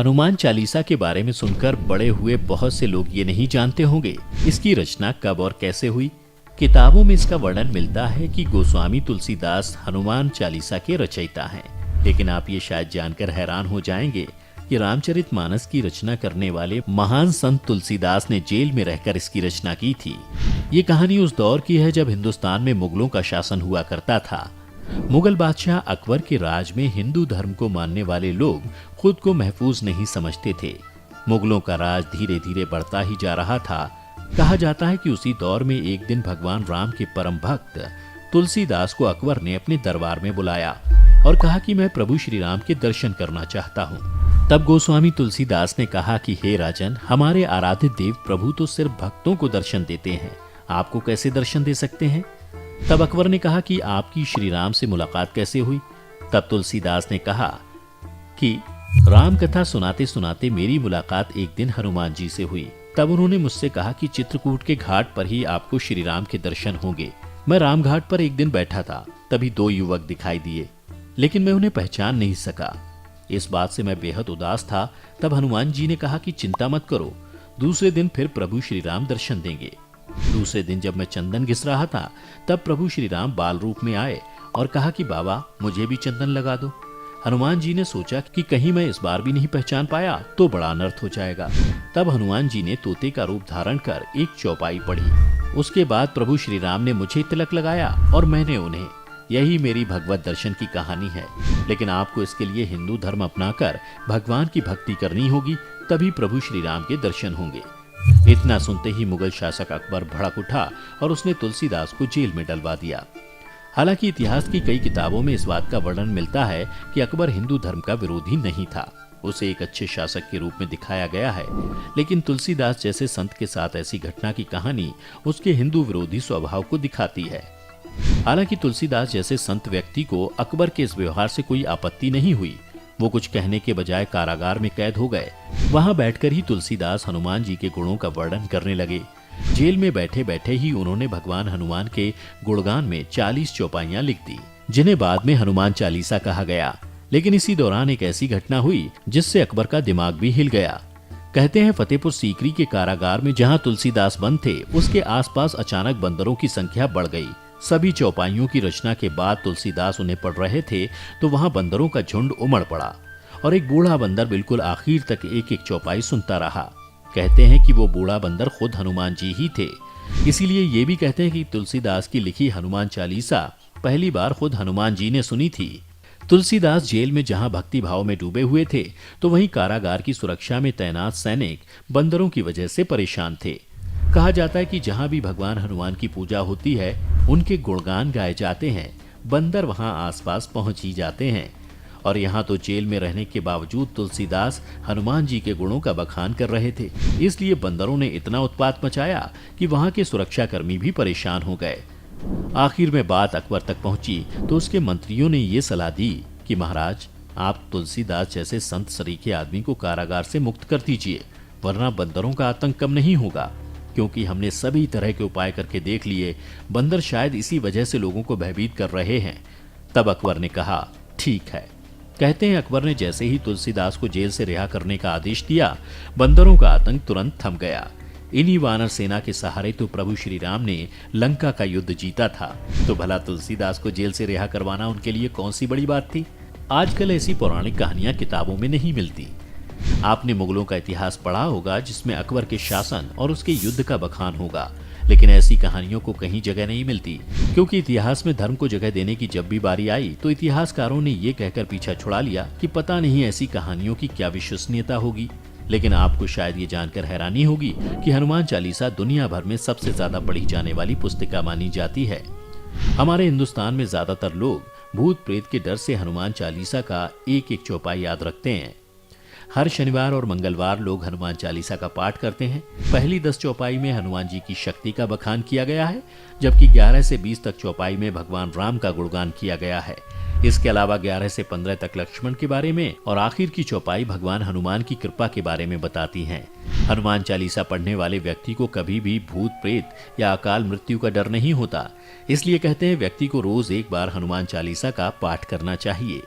हनुमान चालीसा के बारे में सुनकर बड़े हुए बहुत से लोग ये नहीं जानते होंगे इसकी रचना कब और कैसे हुई। किताबों में इसका वर्णन मिलता है कि गोस्वामी तुलसीदास हनुमान चालीसा के रचयिता हैं, लेकिन आप ये शायद जानकर हैरान हो जाएंगे कि रामचरितमानस की रचना करने वाले महान संत तुलसीदास ने जेल में रहकर इसकी रचना की थी। ये कहानी उस दौर की है जब हिंदुस्तान में मुगलों का शासन हुआ करता था। मुगल बादशाह अकबर के राज में हिंदू धर्म को मानने वाले लोग खुद को महफूज नहीं समझते थे। मुगलों का राज धीरे धीरे बढ़ता ही जा रहा था। कहा जाता है कि उसी दौर में एक दिन भगवान राम के परम भक्त तुलसीदास को अकबर ने अपने दरबार में बुलाया और कहा कि मैं प्रभु श्री राम के दर्शन करना चाहता हूँ। तब गोस्वामी तुलसीदास ने कहा कि हे राजन, हमारे आराध्य देव प्रभु तो सिर्फ भक्तों को दर्शन देते हैं, आपको कैसे दर्शन दे सकते हैं। तब अकबर ने कहा कि आपकी श्री राम से मुलाकात कैसे हुई। तब तुलसीदास ने कहा कि राम कथा सुनाते सुनाते मेरी मुलाकात एक दिन हनुमान जी से हुई। तब उन्होंने मुझसे कहा कि चित्रकूट के घाट पर ही आपको श्री राम के दर्शन होंगे। मैं राम घाट पर एक दिन बैठा था, तभी दो युवक दिखाई दिए, लेकिन मैं उन्हें पहचान नहीं सका। इस बात से मैं बेहद उदास था। तब हनुमान जी ने कहा कि चिंता मत करो, दूसरे दिन फिर प्रभु श्री राम दर्शन देंगे। दूसरे दिन जब मैं चंदन घिस रहा था, तब प्रभु श्री राम बाल रूप में आए और कहा कि बाबा मुझे भी चंदन लगा दो। हनुमान जी ने सोचा कि कहीं मैं इस बार भी नहीं पहचान पाया तो बड़ा अनर्थ हो जाएगा। तब हनुमान जी ने तोते का रूप धारण कर एक चौपाई पढ़ी। उसके बाद प्रभु श्री राम ने मुझे तिलक लगाया और मैंने उन्हें। यही मेरी भगवत दर्शन की कहानी है। लेकिन आपको इसके लिए हिंदू धर्म अपनाकर भगवान की भक्ति करनी होगी, तभी प्रभु श्री राम के दर्शन होंगे। इतना सुनते ही मुगल शासक अकबर भड़क उठा और उसने तुलसीदास को जेल में डलवा दिया। हालांकि इतिहास की कई किताबों में इस बात का वर्णन मिलता है कि अकबर हिंदू धर्म का विरोधी नहीं था, उसे एक अच्छे शासक के रूप में दिखाया गया है। लेकिन तुलसीदास जैसे संत के साथ ऐसी घटना की कहानी उसके हिंदू विरोधी स्वभाव को दिखाती है। हालांकि तुलसीदास जैसे संत व्यक्ति को अकबर के इस व्यवहार से कोई आपत्ति नहीं हुई। वो कुछ कहने के बजाय कारागार में कैद हो गए। वहां बैठकर ही तुलसीदास हनुमान जी के गुणों का वर्णन करने लगे। जेल में बैठे बैठे ही उन्होंने भगवान हनुमान के गुणगान में 40 चौपाइयां लिख दी, जिन्हें बाद में हनुमान चालीसा कहा गया। लेकिन इसी दौरान एक ऐसी घटना हुई जिससे अकबर का दिमाग भी हिल गया। कहते हैं फतेहपुर सीकरी के कारागार में जहां तुलसीदास बंद थे, उसके आसपास अचानक बंदरों की संख्या बढ़ गई। सभी चौपाइयों की रचना के बाद तुलसीदास उन्हें पढ़ रहे थे तो वहां बंदरों का झुंड उमड़ पड़ा और एक बूढ़ा बंदर बिल्कुल आखिर तक एक एक चौपाई सुनता रहा। कहते हैं कि वो बूढ़ा बंदर खुद हनुमान जी ही थे। इसीलिए ये भी कहते हैं कि तुलसीदास की लिखी हनुमान चालीसा पहली बार खुद हनुमान जी ने सुनी थी। तुलसीदास जेल में जहां भक्ति भाव में डूबे हुए थे, तो वहीं कारागार की सुरक्षा में तैनात सैनिक बंदरों की वजह से परेशान थे। कहा जाता है कि जहां भी भगवान हनुमान की पूजा होती है, उनके गुणगान गाए जाते हैं, बंदर वहां आसपास पहुंच ही जाते हैं। और यहाँ तो जेल में रहने के बावजूद तुलसीदास हनुमान जी के गुणों का बखान कर रहे थे, इसलिए बंदरों ने इतना उत्पात मचाया कि वहां के सुरक्षाकर्मी भी परेशान हो गए। आखिर में बात अकबर तक पहुंची तो उसके मंत्रियों ने ये सलाह दी कि महाराज, आप तुलसीदास जैसे संत सरीखे आदमी को कारागार से मुक्त कर दीजिए, वरना बंदरों का आतंक कम नहीं होगा। क्योंकि हमने सभी तरह के उपाय करके देख लिए, बंदर शायद इसी वजह से लोगों को भयभीत कर रहे हैं। तब अकबर ने कहा ठीक है। कहते हैं अकबर ने जैसे ही तुलसीदास को जेल से रिहा करने का आदेश दिया, बंदरों का आतंक तुरंत थम गया। इन्हीं वानर सेना के सहारे तो प्रभु श्री राम ने लंका का युद्ध जीता था। तो भला तुलसीदास को जेल से रिहा करवाना उनके लिए कौन सी बड़ी बात थी। आजकल ऐसी पौराणिक कहानियां किताबों में नहीं मिलती। आपने मुगलों का इतिहास पढ़ा होगा जिसमें अकबर के शासन और उसके युद्ध का बखान होगा, लेकिन ऐसी कहानियों को कहीं जगह नहीं मिलती। क्योंकि इतिहास में धर्म को जगह देने की जब भी बारी आई तो इतिहासकारों ने ये कहकर पीछा छुड़ा लिया कि पता नहीं ऐसी कहानियों की क्या विश्वसनीयता होगी। लेकिन आपको शायद ये जानकर हैरानी होगी कि हनुमान चालीसा दुनिया भर में सबसे ज्यादा पढ़ी जाने वाली पुस्तिका मानी जाती है। हमारे हिंदुस्तान में ज्यादातर लोग भूत प्रेत के डर से हनुमान चालीसा का एक एक चौपाई याद रखते हैं। हर शनिवार और मंगलवार लोग हनुमान चालीसा का पाठ करते हैं। पहली 10 चौपाई में हनुमान जी की शक्ति का बखान किया गया है, जबकि 11 से 20 तक चौपाई में भगवान राम का गुणगान किया गया है। इसके अलावा 11 से 15 तक लक्ष्मण के बारे में और आखिर की चौपाई भगवान हनुमान की कृपा के बारे में बताती हैं। हनुमान चालीसा पढ़ने वाले व्यक्ति को कभी भी भूत प्रेत या अकाल मृत्यु का डर नहीं होता। इसलिए कहते हैं व्यक्ति को रोज एक बार हनुमान चालीसा का पाठ करना चाहिए।